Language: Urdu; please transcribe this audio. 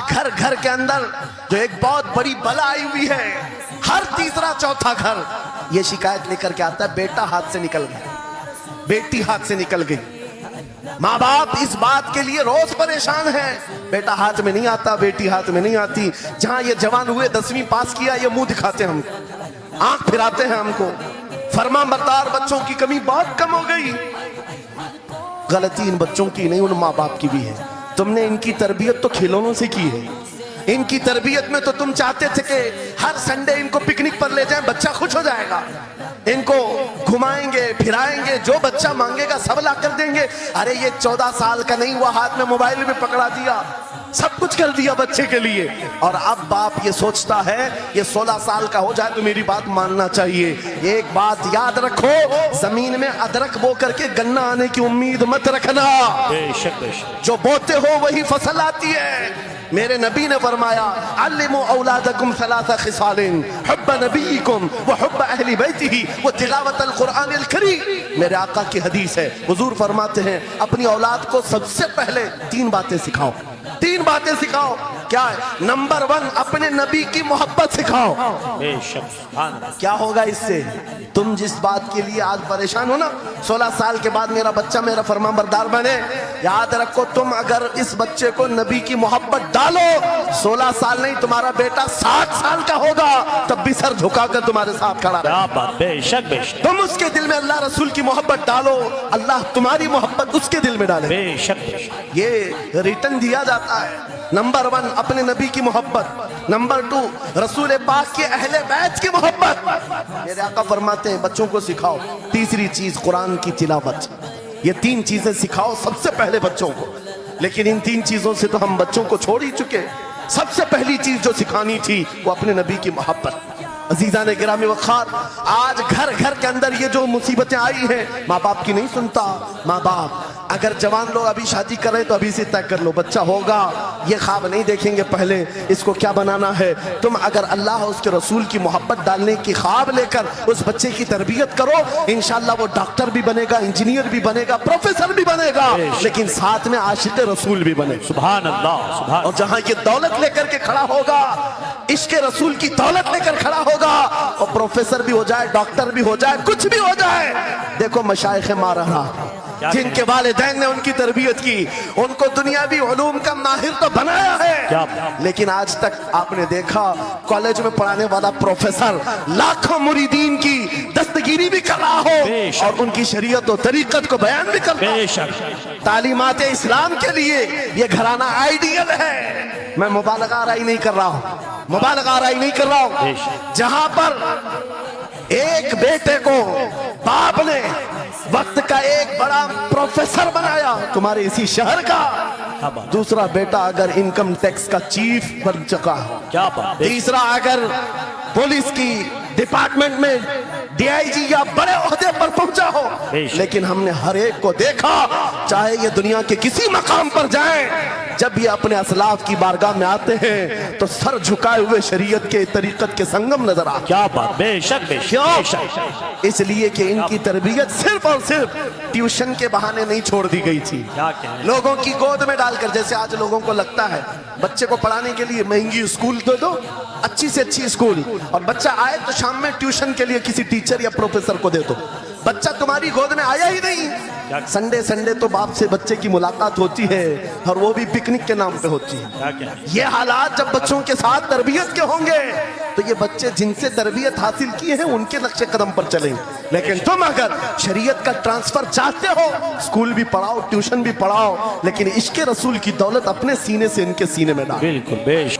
آج گھر گھر کے اندر جو ایک بہت بڑی بلا آئی ہوئی ہے، ہر تیسرا چوتھا گھر یہ شکایت لے کر کے آتا ہے بیٹا ہاتھ سے نکل گیا، بیٹی ہاتھ سے نکل گئی۔ ماں باپ اس بات کے لیے روز پریشان ہیں، بیٹا ہاتھ میں نہیں آتا، بیٹی ہاتھ میں نہیں آتی۔ جہاں یہ جوان ہوئے 10ویں پاس کیا، یہ منہ دکھاتے ہیں ہم کو، آنکھ پھراتے ہیں ہم کو۔ فرما بردار بچوں کی کمی بہت کم ہو گئی۔ غلطی ان بچوں کی نہیں، ان ماں باپ کی بھی ہے۔ تم نے ان کی تربیت تو کھلونوں سے کی ہے، ان کی تربیت میں تو تم چاہتے تھے کہ ہر سنڈے ان کو پکنک پر لے جائیں، بچہ خوش ہو جائے گا، ان کو گھمائیں گے پھرائیں گے، جو بچہ مانگے گا سب لا کر دیں گے۔ ارے یہ 14 سال کا نہیں ہوا، ہاتھ میں موبائل بھی پکڑا دیا، سب کچھ کر دیا بچے کے لیے، اور اب باپ یہ سوچتا ہے یہ 16 سال کا ہو جائے تو میری بات ماننا چاہیے۔ ایک بات یاد رکھو، زمین میں ادرک بو کر کے گنا آنے کی امید مت رکھنا، جو بوتے ہو وہی فصل آتی ہے۔ میرے نبی نے فرمایا علموا اولادکم ثلاث خصال حب نبیکم وحب اہل بیتہ وتلاوت القرآن الکریم۔ میرے آقا کی حدیث ہے، حضور فرماتے ہیں اپنی اولاد کو سب سے پہلے 3 باتیں سکھاؤ، 3 باتیں سکھاؤ۔ کیا ہے؟ نمبر 1 اپنے نبی کی محبت سکھاؤ۔ کیا ہوگا اس سے؟ تم جس بات کے لیے آج پریشان ہو نا، 16 سال کے بعد میرا بچہ میرا فرمان بردار بنے، یاد رکھو تم اگر اس بچے کو نبی کی محبت ڈالو، 16 سال نہیں تمہارا بیٹا 60 سال کا ہوگا تب بھی سر جھکا کر تمہارے ساتھ کھڑا رہے۔ بے شک تم اس کے دل میں اللہ رسول کی محبت ڈالو، اللہ تمہاری محبت اس کے دل میں ڈالے۔ بے شک یہ ریٹن دیا جاتا ہے۔ نمبر 1 اپنے نبی کی محبت، نمبر 2 رسول پاک کے اہل بیت کی محبت۔ میرے آقا فرماتے ہیں بچوں کو سکھاؤ، تیسری چیز قرآن کی تلاوت۔ یہ 3 چیزیں سکھاؤ سب سے پہلے بچوں کو، لیکن ان 3 چیزوں سے تو ہم بچوں کو چھوڑ ہی چکے۔ سب سے پہلی چیز جو سکھانی تھی وہ اپنے نبی کی محبت۔ عزیزان گرامی وقار، آج گھر گھر کے اندر یہ جو مصیبتیں آئی ہیں، ماں باپ کی نہیں سنتا۔ ماں باپ اگر جوان لوگ ابھی شادی کریں تو ابھی سے طے کر لو بچہ ہوگا، یہ خواب نہیں دیکھیں گے پہلے اس کو کیا بنانا ہے۔ تم اگر اللہ اس کے رسول کی محبت ڈالنے کی خواب لے کر اس بچے کی تربیت کرو، انشاءاللہ وہ ڈاکٹر بھی بنے گا، انجینئر بھی بنے گا، پروفیسر بھی بنے گا، لیکن ساتھ میں عاشق رسول بھی بنے۔ سبحان اللہ، سبحان۔ اور جہاں یہ دولت لے کر کے کھڑا ہوگا، عشق رسول کی دولت لے کر کھڑا ہوگا، اور پروفیسر بھی ہو جائے، ڈاکٹر بھی ہو جائے، کچھ بھی ہو جائے۔ دیکھو مشائخ مارہا جن کے والدین نے ان کی تربیت کی، ان کو دنیاوی علوم کا ماہر تو بنایا ہے، لیکن آج تک آپ نے دیکھا کالج میں پڑھانے والا پروفیسر لاکھوں مریدین کی دستگیری بھی کر رہا ہو اور ان کی شریعت و طریقت کو بیان بھی کر رہا ہو۔ تعلیمات اسلام کے لیے یہ گھرانہ آئیڈیل ہے۔ میں مبالغہ آرائی نہیں کر رہا ہوں، مبالغہ آرائی نہیں کر رہا ہوں۔ جہاں پر ایک بیٹے کو باپ نے وقت کا ایک بڑا پروفیسر بنایا تمہارے اسی شہر کا، دوسرا بیٹا اگر انکم ٹیکس کا چیف بن چکا ہے، تیسرا اگر پولیس کی ڈپارٹمنٹ میں ڈی آئی جی یا بڑے عہدے پر پہنچا ہو، لیکن ہم نے ہر ایک کو دیکھا، چاہے یہ دنیا کے کسی مقام پر جائیں، جب یہ اپنے اسلاف کی بارگاہ میں آتے ہیں تو سر جھکائے ہوئے شریعت کے طریقت کے سنگم نظر آتے ہیں۔ کیا بات، بے شک بے شک۔ اس لیے کہ ان کی تربیت صرف اور صرف ٹیوشن کے بہانے نہیں چھوڑ دی گئی تھی، لوگوں کی گود میں ڈال کر۔ جیسے آج لوگوں کو لگتا ہے بچے کو پڑھانے کے لیے مہنگی اسکول دے دو، اچھی سے اچھی اسکول، اور بچہ آئے تو شام میں ٹیوشن کے لیے کسی ٹیچر یا پروفیسر کو دے دو۔ بچہ تمہاری گود میں آیا ہی نہیں۔ سنڈے سنڈے تو باپ سے بچے کی ملاقات ہوتی ہے، اور وہ بھی پکنک کے نام پہ ہوتی ہے۔ یہ حالات جب بچوں کے ساتھ تربیت کے ہوں گے تو یہ بچے جن سے تربیت حاصل کی ہے ان کے نقش قدم پر چلیں گے۔ لیکن تم اگر شریعت کا ٹرانسفر چاہتے ہو، اسکول بھی پڑھاؤ، ٹیوشن بھی پڑھاؤ، لیکن عشق رسول کی دولت اپنے سینے سے ان کے سینے میں ڈالو۔ بالکل بے شک۔